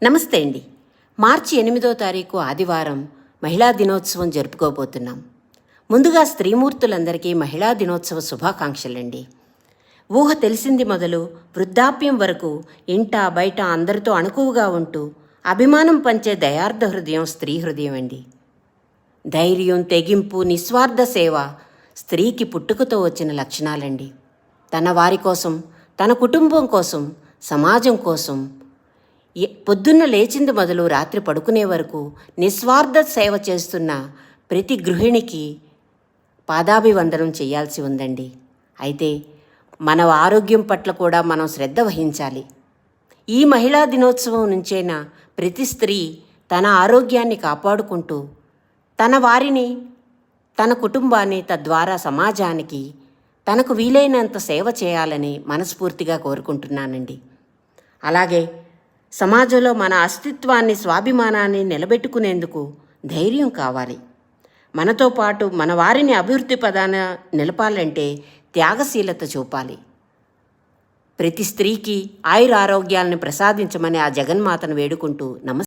నమస్తే అండి. మార్చి 8వ తారీఖు ఆదివారం మహిళా దినోత్సవం జరుపుకోబోతున్నాం. ముందుగా స్త్రీమూర్తులందరికీ మహిళా దినోత్సవ శుభాకాంక్షలండి. ఊహ తెలిసింది మొదలు వృద్ధాప్యం వరకు ఇంట బయట అందరితో అణుకువగా ఉంటూ అభిమానం పంచే దయార్థ హృదయం స్త్రీ హృదయం అండి. ధైర్యం, తెగింపు, నిస్వార్థ సేవ స్త్రీకి పుట్టుకతో వచ్చిన లక్షణాలండి. తన వారి కోసం, తన కుటుంబం కోసం, సమాజం కోసం పొద్దున్న లేచింది మొదలు రాత్రి పడుకునే వరకు నిస్వార్థ సేవ చేస్తున్న ప్రతి గృహిణికి పాదాభివందనం చేయాల్సి ఉందండి. అయితే మన ఆరోగ్యం పట్ల కూడా మనం శ్రద్ధ వహించాలి. ఈ మహిళా దినోత్సవం నుంచైనా ప్రతి స్త్రీ తన ఆరోగ్యాన్ని కాపాడుకుంటూ తన వారిని, తన కుటుంబాన్ని, తద్వారా సమాజానికి తనకు వీలైనంత సేవ చేయాలని మనస్ఫూర్తిగా కోరుకుంటున్నానండి. అలాగే సమాజంలో మన అస్తిత్వాన్ని, స్వాభిమానాన్ని నిలబెట్టుకునేందుకు ధైర్యం కావాలి. మనతో పాటు మన వారిని అభివృద్ధి పదాన నిలపాలంటే త్యాగశీలత చూపాలి. ప్రతి స్త్రీకి ఆయురారోగ్యాలను ప్రసాదించమని ఆ జగన్మాతను వేడుకుంటూ నమస్తే.